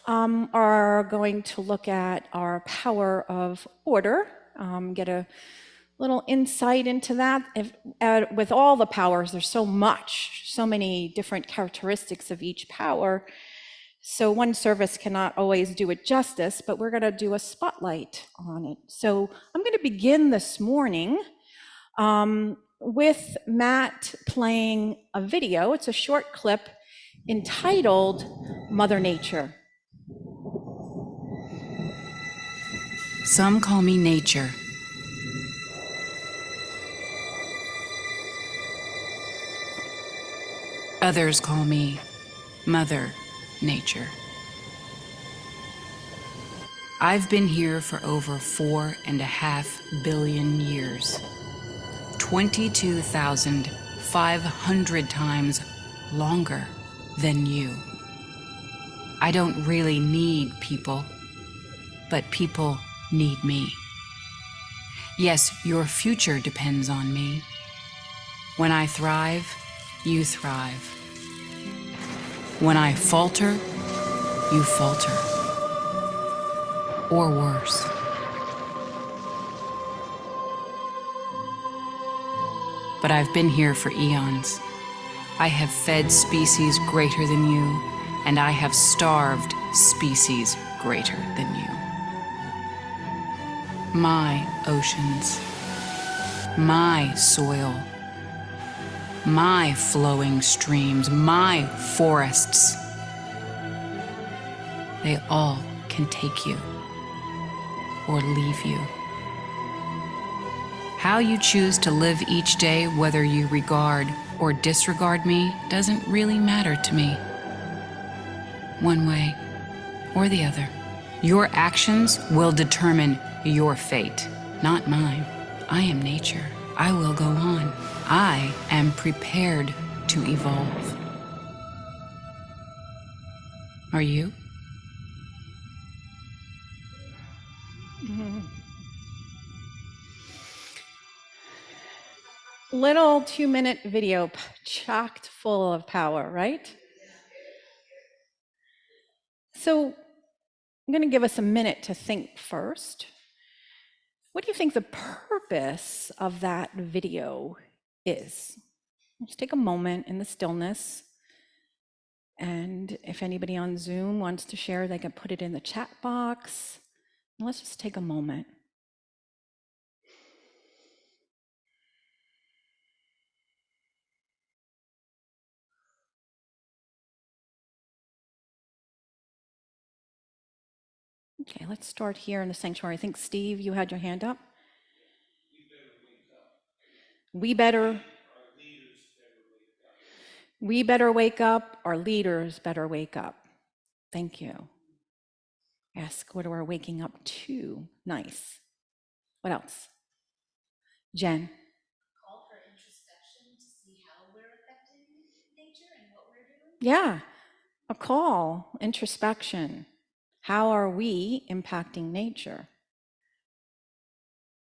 are going to look at our power of order, get a little insight into that. With all the powers, there's so much, so many different characteristics of each power. So one service cannot always do it justice, but we're going to do a spotlight on it. So I'm going to begin this morning with Matt playing a video. It's a short clip entitled Mother Nature. Some call me nature. Others call me Mother Nature. I've been here for over 4.5 billion years. 22,500 times longer than you. I don't really need people, but people need me. Yes, your future depends on me. When I thrive, you thrive. When I falter, you falter. Or worse. But I've been here for eons. I have fed species greater than you, and I have starved species greater than you. My oceans, my soil, my flowing streams, my forests, they all can take you or leave you. How you choose to live each day, whether you regard or disregard me, doesn't really matter to me. One way or the other. Your actions will determine your fate, not mine. I am nature. I will go on. I am prepared to evolve. Are you? Little 2-minute video chocked full of power, right? So I'm going to give us a minute to think first. What do you think the purpose of that video is? Just take a moment in the stillness. And if anybody on Zoom wants to share, they can put it in the chat box. And let's just take a moment. Okay, let's start here in the sanctuary. I think, Steve, you had your hand up. We better wake up. Our leaders better wake up. Thank you. Ask what we're waking up to. Nice. What else? Jen. Call for introspection to see how we're affecting nature and what we're doing. Yeah, a call, introspection. How are we impacting nature?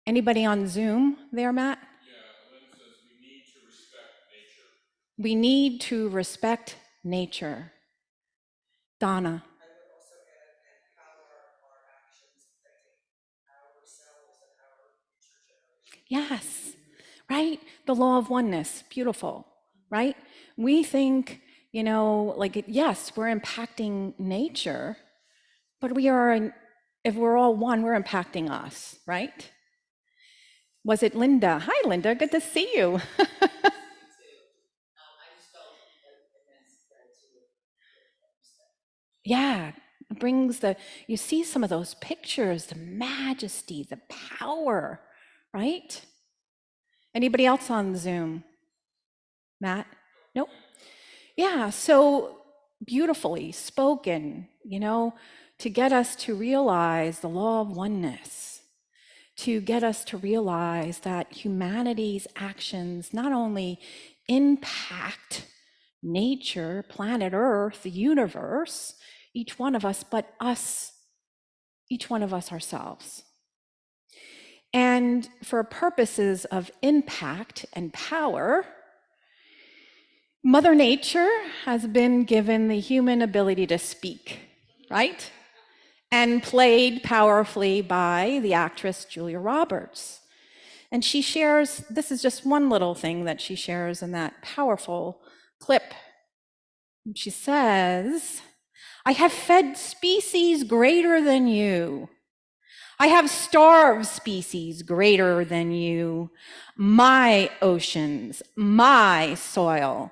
Anybody on Zoom there, Matt? Yeah, Lynn says we need to respect nature. We need to respect nature. Donna. I would also add, and how are our actions affecting ourselves and our future generations? Yes, right? The law of oneness, beautiful, right? We think, like, yes, we're impacting nature, but if we're all one, we're impacting us, right? Was it Linda? Hi, Linda, good to see you. I just felt immense gratitude. Yeah, it brings you see some of those pictures, the majesty, the power, right? Anybody else on Zoom? Matt? Nope. Yeah, so beautifully spoken, to get us to realize the law of oneness, to get us to realize that humanity's actions not only impact nature, planet Earth, the universe, each one of us, but us, each one of us ourselves. And for purposes of impact and power, Mother Nature has been given the human ability to speak. right? And played powerfully by the actress Julia Roberts. And she shares, this is just one little thing that she shares in that powerful clip. She says, I have fed species greater than you. I have starved species greater than you. My oceans, my soil,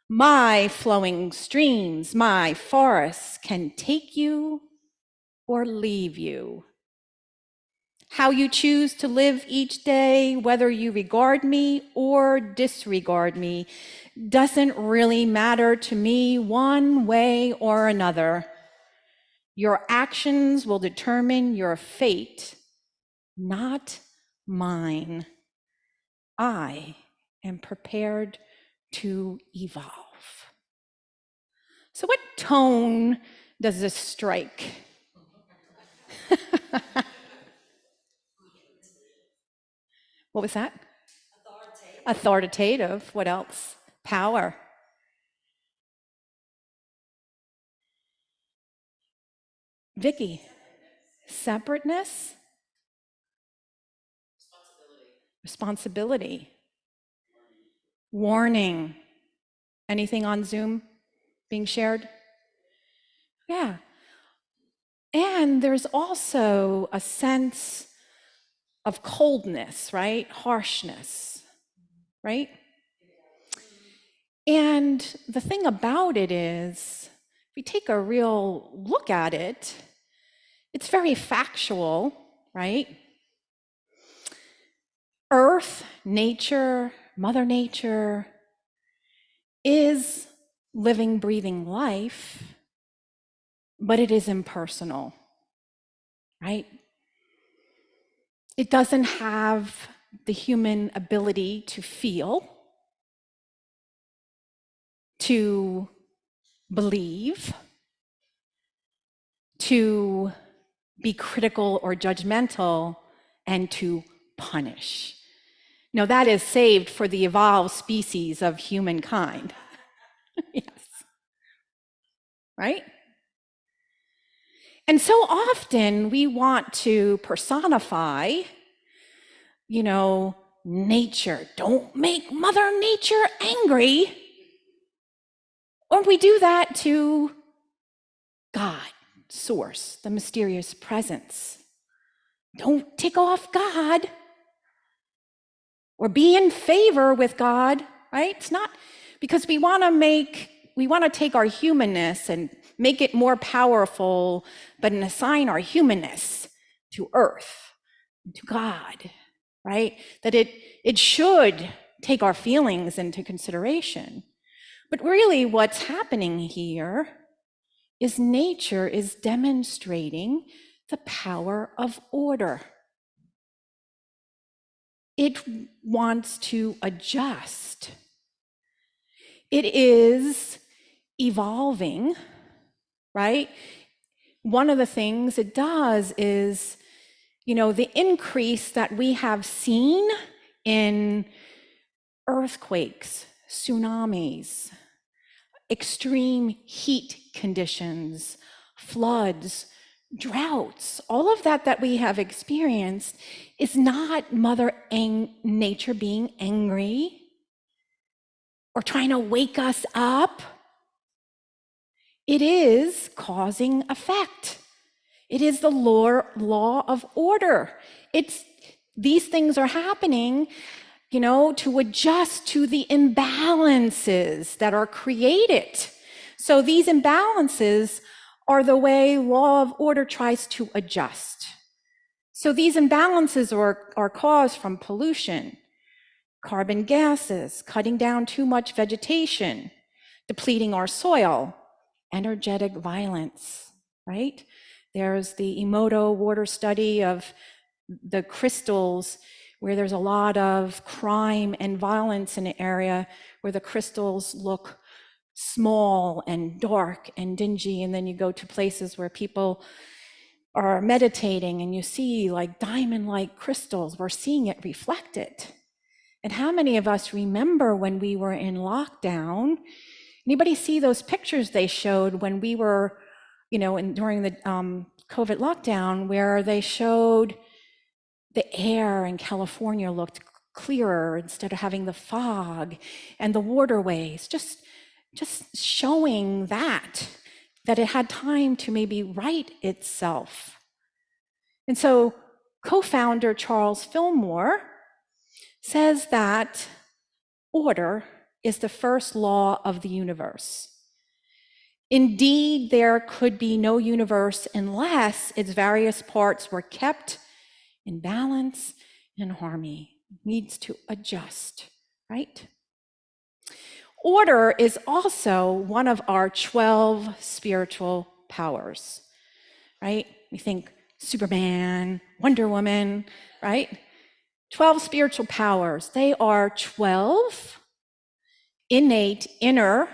my flowing streams, my forests can take you or leave you. How you choose to live each day, whether you regard me or disregard me, doesn't really matter to me one way or another. Your actions will determine your fate, not mine. I am prepared to evolve. So what tone does this strike? What was that? Authoritative. What else? Power. Vicky. Separateness. Responsibility. Warning. Anything on Zoom being shared? Yeah. And there's also a sense of coldness, right? Harshness, right? And the thing about it is, if we take a real look at it, it's very factual, right? Earth, nature, Mother Nature is living, breathing life, but it is impersonal, right? It doesn't have the human ability to feel, to believe, to be critical or judgmental, and to punish. Now, that is saved for the evolved species of humankind. Yes. Right? And so often we want to personify, nature. Don't make Mother Nature angry. Or we do that to God, Source, the mysterious presence. Don't tick off God or be in favor with God, right? It's not because we want to take our humanness and make it more powerful, but assign our humanness to earth, to God, right? That it should take our feelings into consideration. But really what's happening here is nature is demonstrating the power of order. It wants to adjust. It is evolving, right? One of the things it does is, the increase that we have seen in earthquakes, tsunamis, extreme heat conditions, floods, droughts, all of that we have experienced is not Mother Nature being angry or trying to wake us up. It is causing effect. It is the law of order. These things are happening, to adjust to the imbalances that are created. So these imbalances are the way law of order tries to adjust. So these imbalances are caused from pollution, carbon gases, cutting down too much vegetation, depleting our soil, energetic violence, right? There's the Emoto water study of the crystals where there's a lot of crime and violence in an area where the crystals look small and dark and dingy, and then you go to places where people are meditating and you see like diamond-like crystals. We're seeing it reflected. And how many of us remember when we were in lockdown? Anybody see those pictures they showed when we were, during the COVID lockdown, where they showed the air in California looked clearer instead of having the fog, and the waterways, just showing that it had time to maybe right itself. And so co-founder Charles Fillmore says that order is the first law of the universe. Indeed, there could be no universe unless its various parts were kept in balance and harmony. It needs to adjust, right? Order is also one of our 12 spiritual powers, right? We think Superman, Wonder Woman, right? 12 spiritual powers. They are 12 innate inner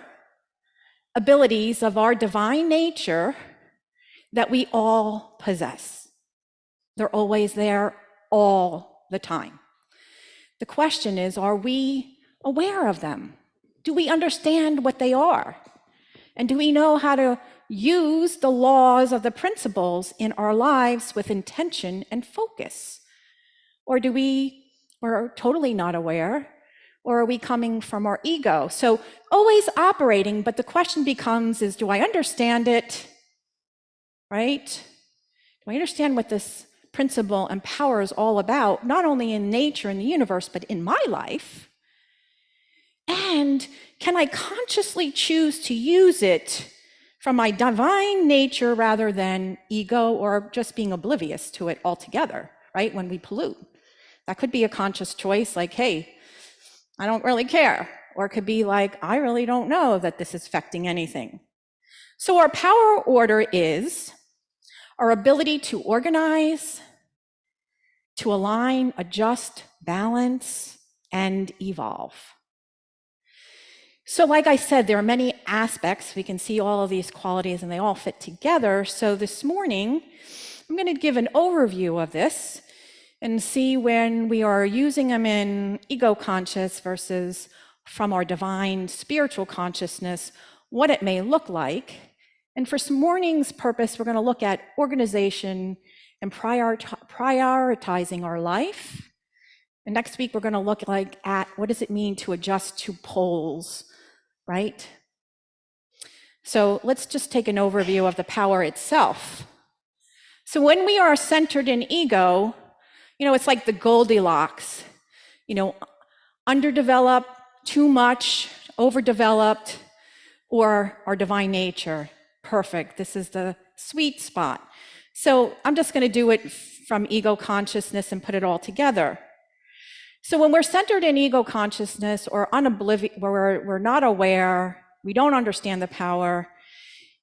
abilities of our divine nature that we all possess. They're always there all the time. The question is, are we aware of them? Do we understand what they are? And do we know how to use the laws of the principles in our lives with intention and focus? Or we're totally not aware? Or are we coming from our ego? So always operating, but the question becomes is, do I understand it, right? Do I understand what this principle and power is all about, not only in nature and the universe, but in my life? And can I consciously choose to use it from my divine nature rather than ego or just being oblivious to it altogether, right? When we pollute. That could be a conscious choice, like, hey, I don't really care. Or it could be like, I really don't know that this is affecting anything. So our power order is our ability to organize, to align, adjust, balance, and evolve. So like I said, there are many aspects. We can see all of these qualities and they all fit together. So this morning, I'm going to give an overview of this and see when we are using them in ego conscious versus from our divine spiritual consciousness, what it may look like. And for this morning's purpose, we're going to look at organization and prioritizing our life. And next week, we're going to look at what does it mean to adjust to poles, right? So let's just take an overview of the power itself. So when we are centered in ego, it's like the Goldilocks, underdeveloped, too much, overdeveloped, or our divine nature, perfect. This is the sweet spot. So I'm just going to do it from ego consciousness and put it all together. So when we're centered in ego consciousness or where we're not aware, we don't understand the power,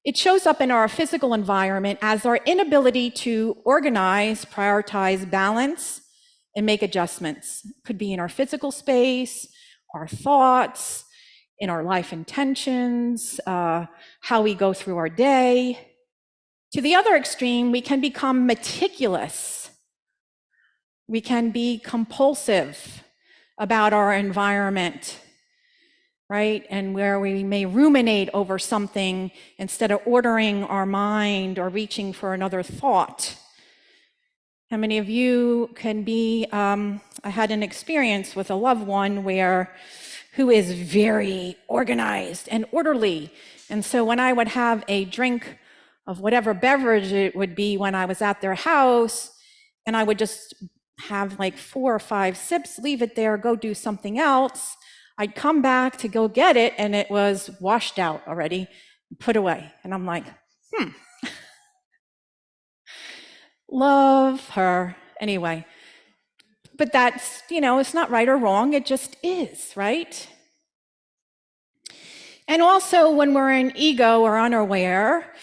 it shows up in our physical environment as our inability to organize, prioritize, balance, and make adjustments. It could be in our physical space, our thoughts, in our life intentions, how we go through our day. To the other extreme, we can become meticulous. We can be compulsive about our environment, right? And where we may ruminate over something instead of ordering our mind or reaching for another thought. How many of you can be, I had an experience with a loved one who is very organized and orderly. And so when I would have a drink of whatever beverage it would be when I was at their house, and I would just have like 4 or 5 sips, leave it there, go do something else, I'd come back to go get it, and it was washed out already, put away. And I'm like, love her. Anyway, but that's, it's not right or wrong. It just is, right? And also when we're in ego or unaware,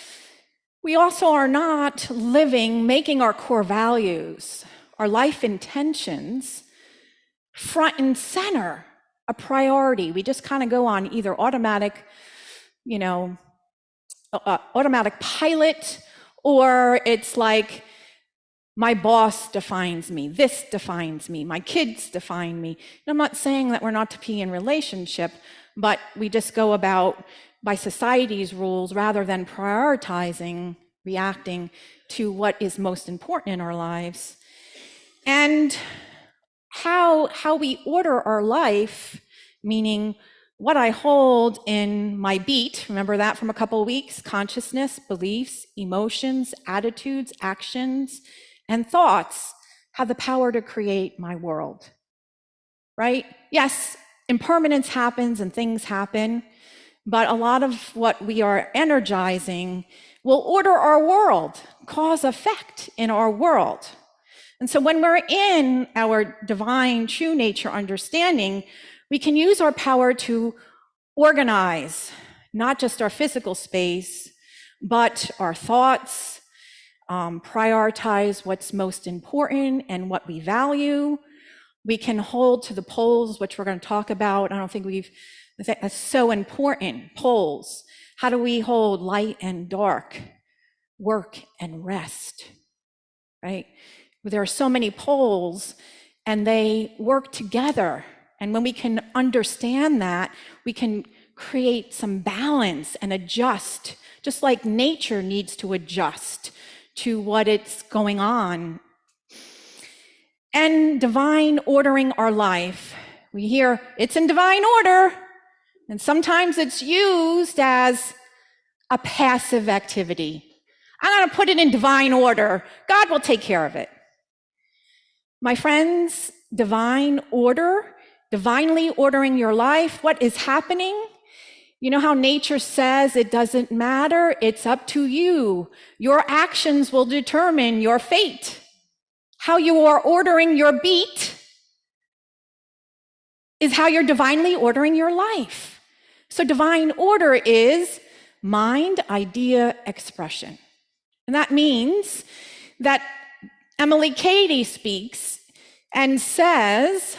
we also are not making our core values, our life intentions, front and center, a priority. We just kind of go on either automatic pilot, or it's like, my boss defines me, this defines me, my kids define me. And I'm not saying that we're not to be in relationship, but we just go about by society's rules rather than prioritizing reacting to what is most important in our lives. And how we order our life, meaning what I hold in my beat, remember that from a couple of weeks? Consciousness, beliefs, emotions, attitudes, actions, and thoughts have the power to create my world, right? Yes, impermanence happens and things happen, but a lot of what we are energizing will order our world, cause effect in our world. And so when we're in our divine true nature understanding, we can use our power to organize not just our physical space, but our thoughts, prioritize what's most important and what we value. We can hold to the poles, which we're going to talk about. I don't think that's so important, poles. How do we hold light and dark, work and rest, right? There are so many poles and they work together. And when we can understand that, we can create some balance and adjust, just like nature needs to adjust to what it's going on. And divine ordering our life. We hear it's in divine order, and sometimes it's used as a passive activity. I'm going to put it in divine order. God will take care of it. My friends, divine order, divinely ordering your life, what is happening? You know how nature says it doesn't matter? It's up to you. Your actions will determine your fate. How you are ordering your beat is how you're divinely ordering your life. So divine order is mind, idea, expression. And that means that Emily Cady speaks and says,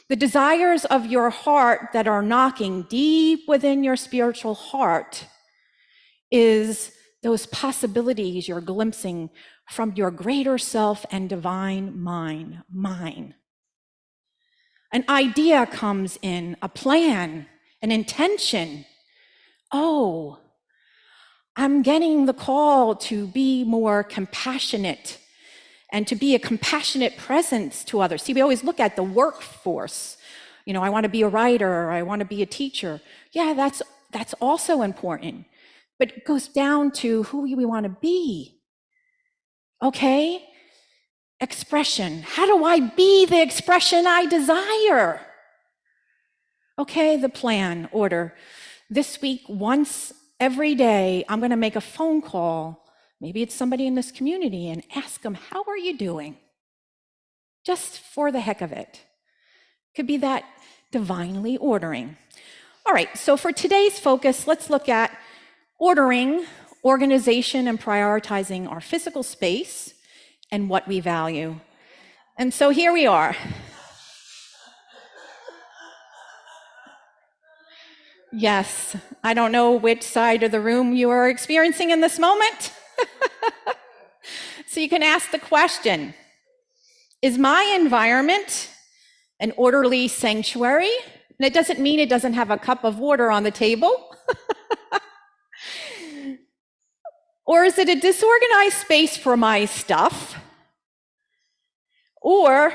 the desires of your heart that are knocking deep within your spiritual heart is those possibilities you're glimpsing from your greater self and divine mind, mine. An idea comes in, a plan, an intention. Oh, I'm getting the call to be more compassionate and to be a compassionate presence to others. See, we always look at the workforce. You know, I want to be a writer, or I want to be a teacher. Yeah, that's also important. But it goes down to who we want to be. Okay? Expression. How do I be the expression I desire? Okay, the plan, order. This week, once every day, I'm going to make a phone call. Maybe it's somebody in this community and ask them, how are you doing? Just for the heck of it. Could be that divinely ordering. All right, so for today's focus, let's look at ordering, organization, and prioritizing our physical space and what we value. And so here we are. Yes, I don't know which side of the room you are experiencing in this moment. So you can ask the question, is my environment an orderly sanctuary? And it doesn't mean it doesn't have a cup of water on the table. Or is it a disorganized space for my stuff? Or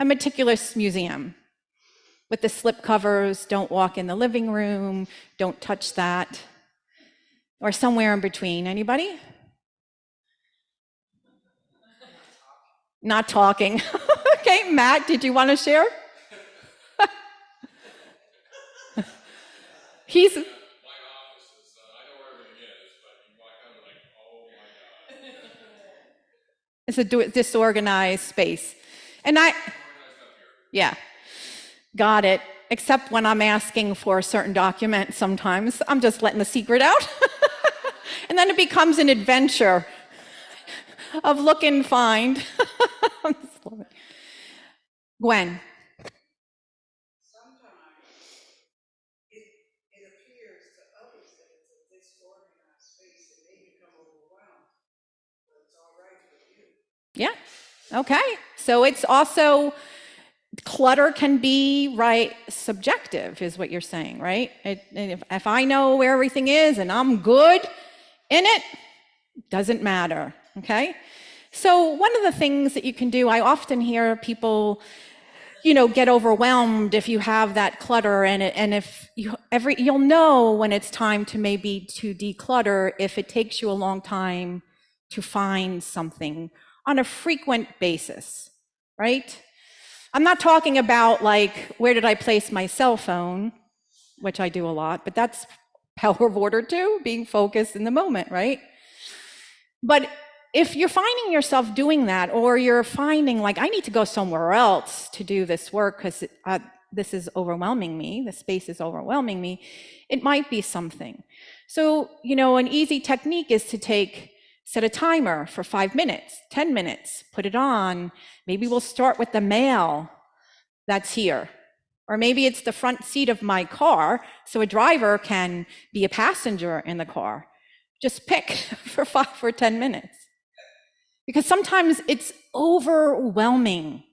a meticulous museum with the slip covers, don't walk in the living room, don't touch that, or somewhere in between. Anybody? Not talking. Okay, Matt, did you want to share? He's. My office is, I know where everything is, but you walk out and like, oh my God. It's a disorganized space. And yeah, got it. Except when I'm asking for a certain document, sometimes I'm just letting the secret out. And then it becomes an adventure of look and find. Gwen. Sometimes it appears to others that it's a disorganized space and they become overwhelmed, but it's all right with you. Yeah, okay. So it's also, clutter can be, right, subjective is what you're saying, right? If I know where everything is and I'm good in it, Doesn't matter, okay? So one of the things that you can do, I often hear people, get overwhelmed if you have that clutter, and if you'll know when it's time to maybe to declutter if it takes you a long time to find something on a frequent basis, right? I'm not talking about like, where did I place my cell phone, which I do a lot, but that's power of order too, being focused in the moment, right? But if you're finding yourself doing that, or you're finding like, I need to go somewhere else to do this work because this is overwhelming me, the space is overwhelming me, it might be something. So, an easy technique is to set a timer for 5 minutes, 10 minutes, put it on. Maybe we'll start with the mail that's here. Or maybe it's the front seat of my car, so a driver can be a passenger in the car. Just pick for 5 or 10 minutes. Because sometimes it's overwhelming.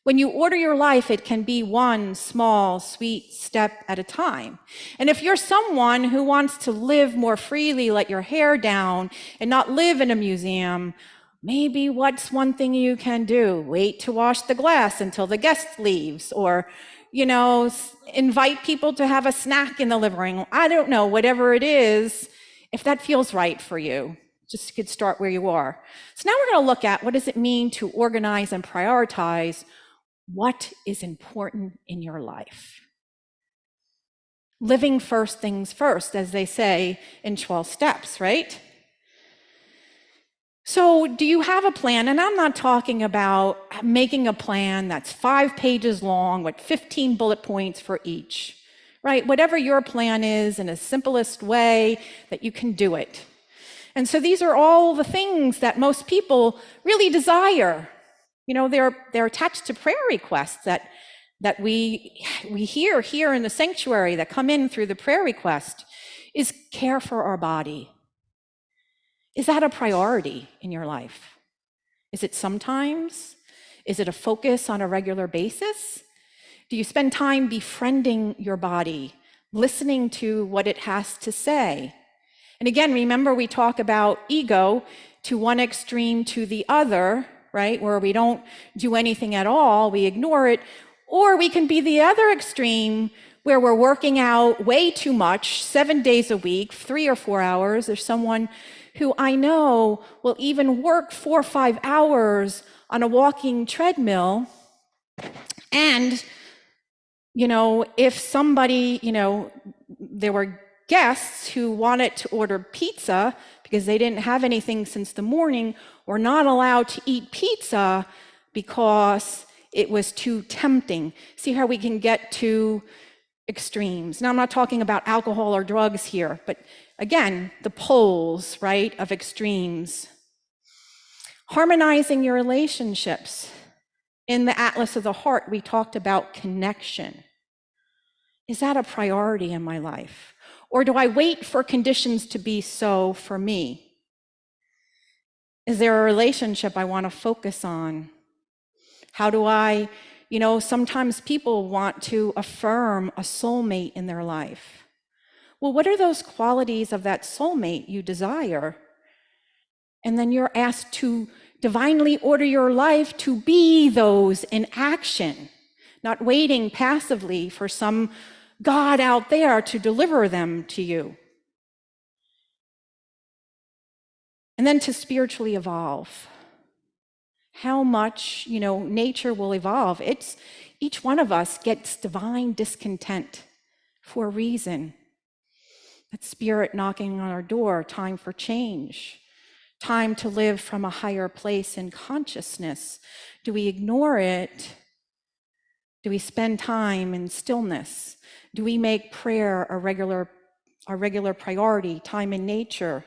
When you order your life, it can be one small, sweet step at a time. And if you're someone who wants to live more freely, let your hair down, and not live in a museum, maybe what's one thing you can do? Wait to wash the glass until the guest leaves, or, invite people to have a snack in the living room. I don't know, whatever it is, if that feels right for you. Just could start where you are. So now we're going to look at what does it mean to organize and prioritize what is important in your life. Living first things first, as they say in 12 steps, right? So do you have a plan? And I'm not talking about making a plan that's 5 pages long with 15 bullet points for each, right? Whatever your plan is, in the simplest way that you can do it. And so these are all the things that most people really desire. They're attached to prayer requests that we hear here in the sanctuary that come in through the prayer request, is care for our body. Is that a priority in your life? Is it sometimes? Is it a focus on a regular basis? Do you spend time befriending your body, listening to what it has to say? And again, remember we talk about ego to one extreme to the other, right? Where we don't do anything at all, we ignore it. Or we can be the other extreme where we're working out way too much, 7 days a week, 3 or 4 hours. There's someone who I know will even work 4 or 5 hours on a walking treadmill. And, if somebody, there were guests who wanted to order pizza because they didn't have anything since the morning, were not allowed to eat pizza because it was too tempting. See how we can get to extremes. Now, I'm not talking about alcohol or drugs here, but again, the poles, right, of extremes. Harmonizing your relationships. In the Atlas of the Heart, we talked about connection. Is that a priority in my life? Or do I wait for conditions to be so for me? Is there a relationship I want to focus on? How do I, sometimes people want to affirm a soulmate in their life. Well, what are those qualities of that soulmate you desire? And then you're asked to divinely order your life to be those in action, not waiting passively for some God out there to deliver them to you. And then to spiritually evolve. How much, nature will evolve. Each one of us gets divine discontent for a reason. That spirit knocking on our door, time for change, time to live from a higher place in consciousness. Do we ignore it? Do we spend time in stillness? Do we make prayer a regular priority, time in nature,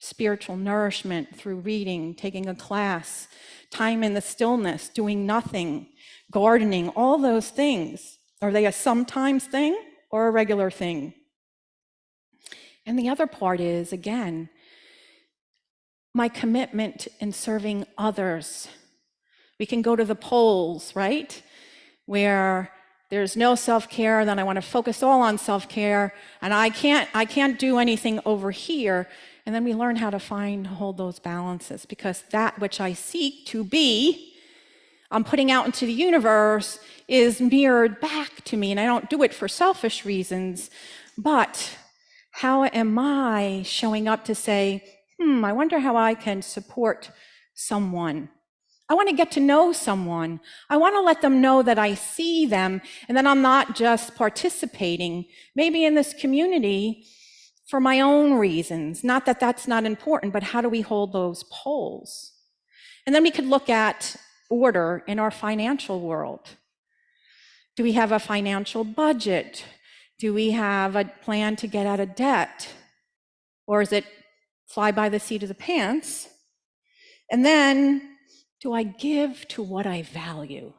spiritual nourishment through reading, taking a class, time in the stillness, doing nothing, gardening, all those things? Are they a sometimes thing or a regular thing? And the other part is, again, my commitment in serving others. We can go to the poles, right? Where there's no self-care, then I want to focus all on self-care, and I can't do anything over here. And then we learn how to hold those balances, because that which I seek to be, I'm putting out into the universe, is mirrored back to me. And I don't do it for selfish reasons, but how am I showing up to say, I wonder how I can support someone. I want to get to know someone. I want to let them know that I see them and that I'm not just participating, maybe in this community for my own reasons. Not that that's not important, but how do we hold those poles? And then we could look at order in our financial world. Do we have a financial budget? Do we have a plan to get out of debt? Or is it fly by the seat of the pants? And then, do I give to what I value?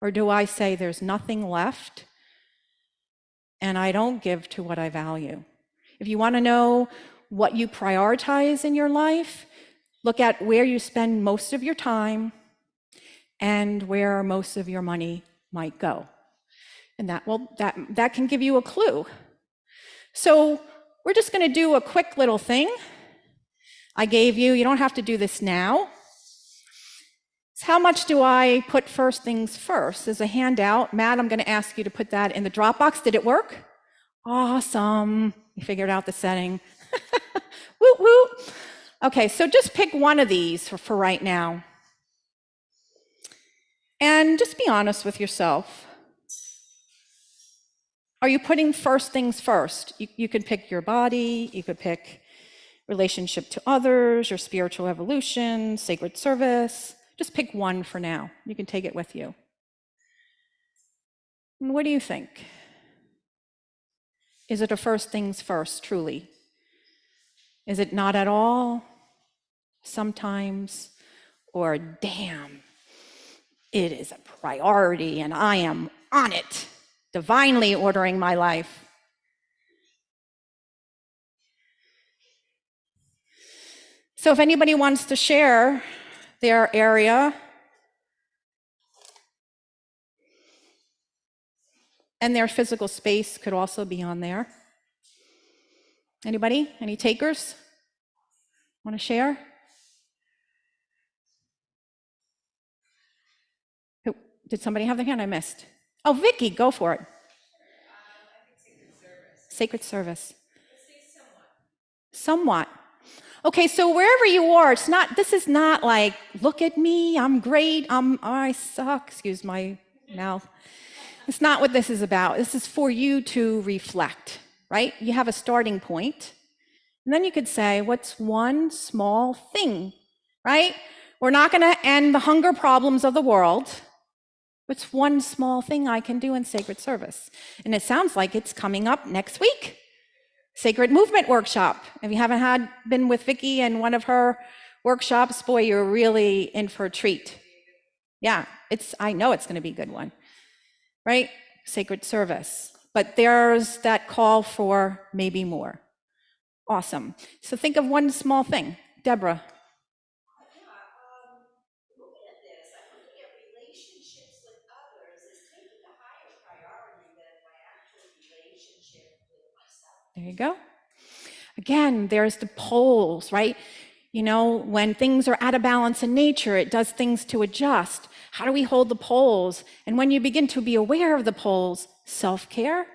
Or do I say there's nothing left and I don't give to what I value? If you want to know what you prioritize in your life, look at where you spend most of your time and where most of your money might go. And that can give you a clue. So we're just going to do a quick little thing. I gave you don't have to do this now. It's how much do I put first things first? There's a handout. Matt, I'm going to ask you to put that in the Dropbox. Did it work? Awesome. You figured out the setting. Woo woo. Okay, so just pick one of these for right now. And just be honest with yourself. Are you putting first things first? You could pick your body, you could pick relationship to others, your spiritual evolution, sacred service. Just pick one for now. You can take it with you. And what do you think? Is it a first things first, truly? Is it not at all? Sometimes? Or damn, it is a priority and I am on it, divinely ordering my life. So if anybody wants to share their area and their physical space could also be on there. Anybody? Any takers? Want to share? Who, did somebody have their hand? I missed. Oh, Vicky, go for it. I think sacred service. Sacred service. Let's say somewhat. Somewhat. Okay, so wherever you are, this is not like, look at me, I'm great, I suck, excuse my mouth. It's not what this is about. This is for you to reflect, right? You have a starting point. And then you could say, what's one small thing, right? We're not going to end the hunger problems of the world. What's one small thing I can do in sacred service? And it sounds like it's coming up next week. Sacred Movement Workshop. If you haven't been with Vicki and one of her workshops, boy, you're really in for a treat. Yeah, I know it's going to be a good one, right? Sacred service. But there's that call for maybe more. Awesome. So think of one small thing. Deborah. Looking at this, I'm looking at relationships with others as taking a higher priority than my actual relationship with myself. There you go. Again, there's the poles, right? When things are out of balance in nature, it does things to adjust. How do we hold the poles? And when you begin to be aware of the poles, self-care,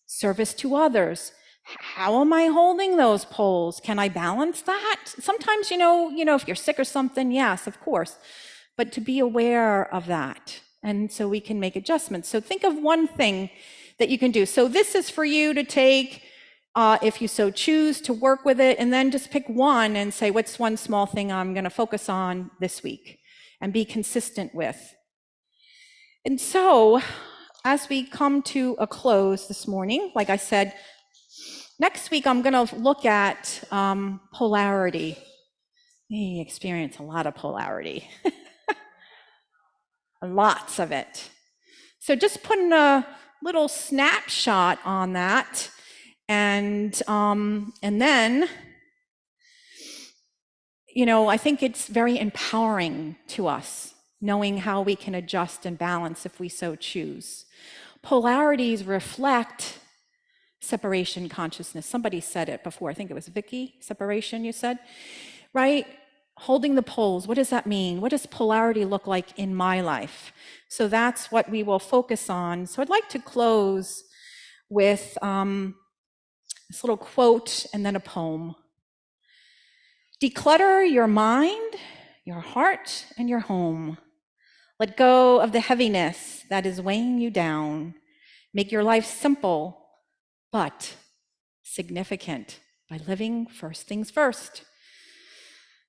service to others. How am I holding those poles? Can I balance that? Sometimes, if you're sick or something, yes, of course. But to be aware of that. And so we can make adjustments. So think of one thing that you can do. So this is for you to take, if you so choose, to work with it, and then just pick one and say, what's one small thing I'm going to focus on this week and be consistent with. And so as we come to a close this morning, like I said, next week I'm going to look at polarity. We experience a lot of polarity, lots of it. So just putting a little snapshot on that, and then, I think it's very empowering to us, knowing how we can adjust and balance if we so choose. Polarities reflect separation consciousness. Somebody said it before. I think it was Vicky. Separation, you said, right? Holding the poles. What does that mean? What does polarity look like in my life? So that's what we will focus on. So I'd like to close with this little quote and then a poem. Declutter your mind, your heart, and your home. Let go of the heaviness that is weighing you down. Make your life simple, but significant by living first things first.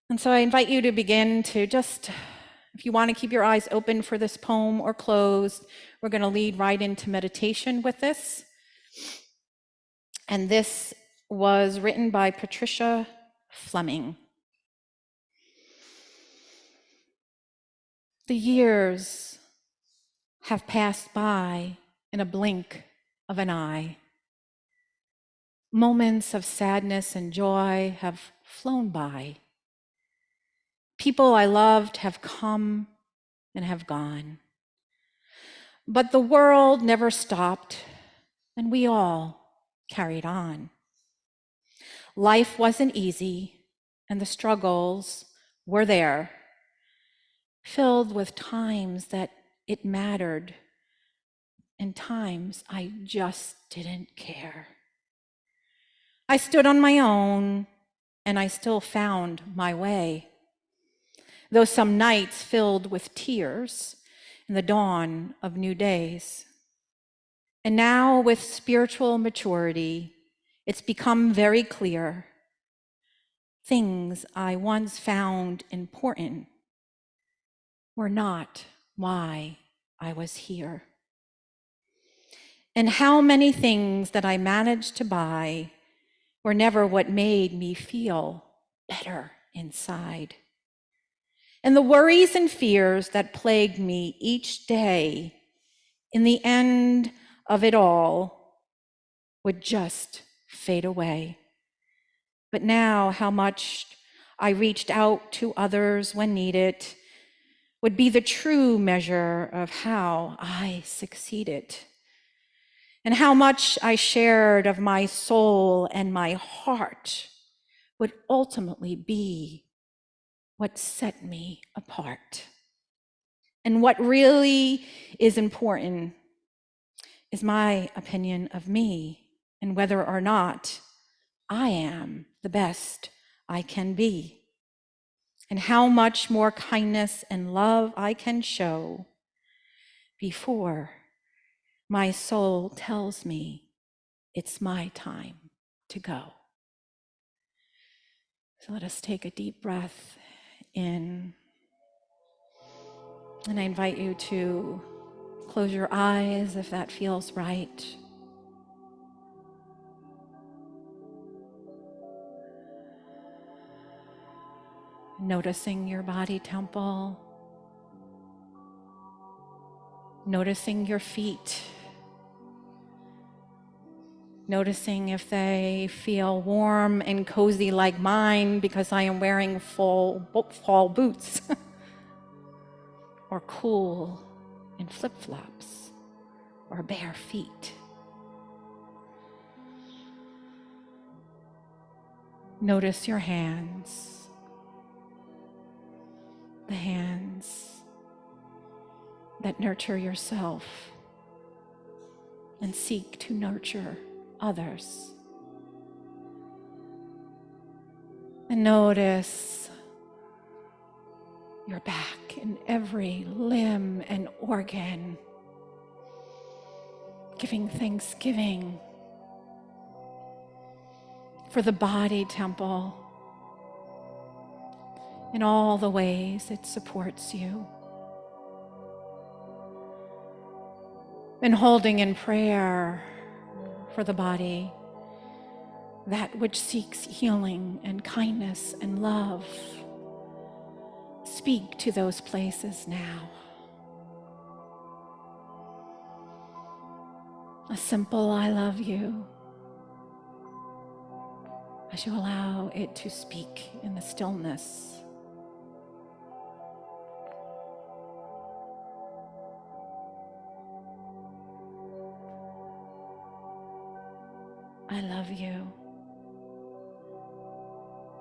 And so I invite you to begin to just, if you want to keep your eyes open for this poem or closed, we're going to lead right into meditation with this. And this was written by Patricia Fleming. The years have passed by in a blink of an eye. Moments of sadness and joy have flown by. People I loved have come and have gone. But the world never stopped, and we all carried on. Life wasn't easy, and the struggles were there, filled with times that it mattered, and times I just didn't care. I stood on my own, and I still found my way. Though some nights filled with tears in the dawn of new days. And now with spiritual maturity, it's become very clear things I once found important were not why I was here. And how many things that I managed to buy were never what made me feel better inside. And the worries and fears that plagued me each day, in the end of it all, would just fade away. But now, how much I reached out to others when needed would be the true measure of how I succeeded. And how much I shared of my soul and my heart would ultimately be what set me apart. And what really is important is my opinion of me and whether or not I am the best I can be, and how much more kindness and love I can show before my soul tells me it's my time to go. So let us take a deep breath in. And I invite you to close your eyes if that feels right. Noticing your body temple. Noticing your feet. Noticing if they feel warm and cozy like mine because I am wearing fall boots. Or cool in flip-flops or bare feet. Notice your hands, the hands that nurture yourself and seek to nurture others. And notice your back in every limb and organ, giving thanksgiving for the body temple in all the ways it supports you. And holding in prayer for the body, that which seeks healing and kindness and love. Speak to those places now. A simple I love you, as you allow it to speak in the stillness.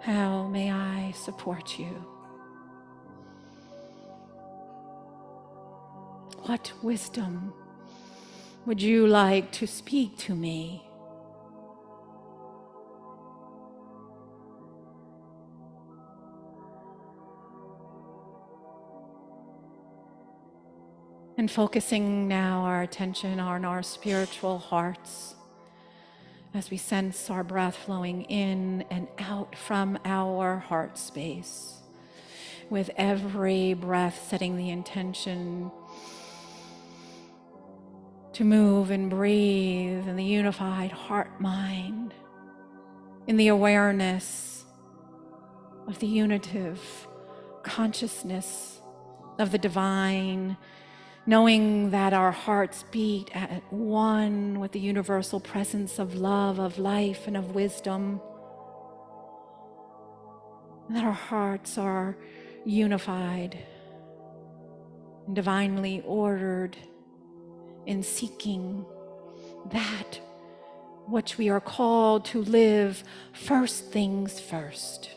How may I support you? What wisdom would you like to speak to me? And focusing now our attention on our spiritual hearts as we sense our breath flowing in and out from our heart space. With every breath, setting the intention to move and breathe in the unified heart-mind, in the awareness of the unitive consciousness of the divine, knowing that our hearts beat at one with the universal presence of love, of life, and of wisdom, and that our hearts are unified and divinely ordered in seeking that which we are called to live first things first.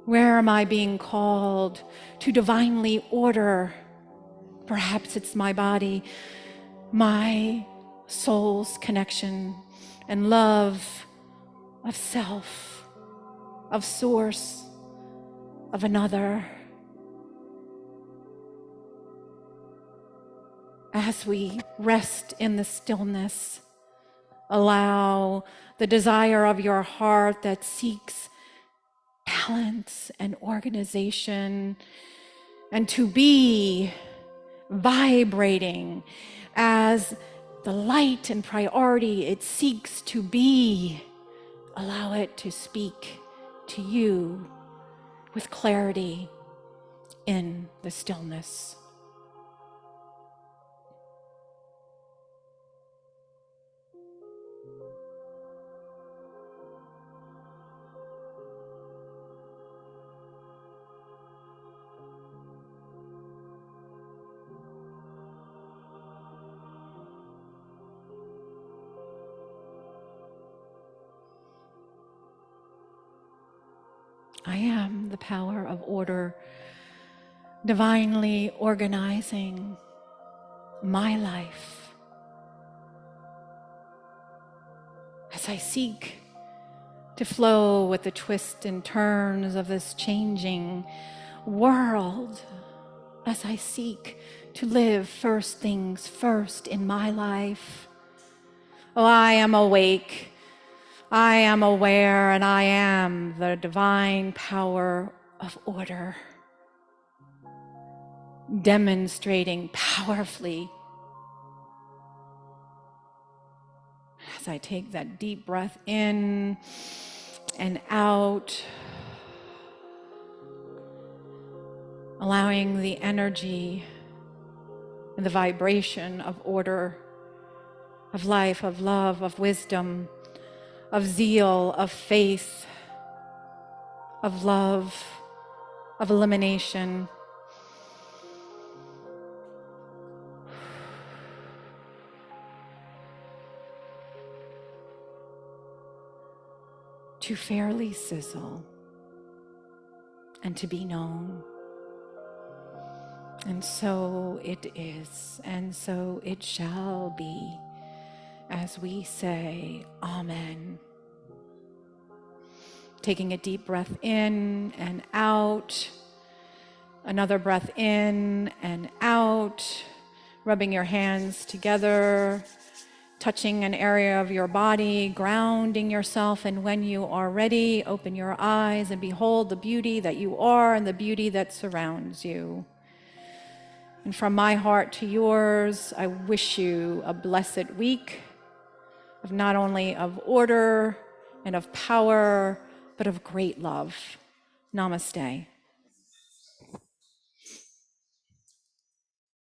Where am I being called to divinely order? Perhaps it's my body, my soul's connection and love of self, of source, of another. As we rest in the stillness, allow the desire of your heart that seeks balance and organization and to be vibrating as the light and priority it seeks to be. Allow it to speak to you with clarity in the stillness. I am the power of order, divinely organizing my life as I seek to flow with the twists and turns of this changing world, as I seek to live first things first in my life. Oh, I am awake. I am aware, and I am the divine power of order, demonstrating powerfully as I take that deep breath in and out, allowing the energy and the vibration of order, of life, of love, of wisdom, of zeal, of faith, of love, of elimination, to fairly sizzle and to be known. And so it is, and so it shall be, as we say, Amen. Taking a deep breath in and out, another breath in and out, rubbing your hands together, touching an area of your body, grounding yourself, and when you are ready, open your eyes and behold the beauty that you are and the beauty that surrounds you. And from my heart to yours, I wish you a blessed week of not only of order and of power, but of great love. Namaste.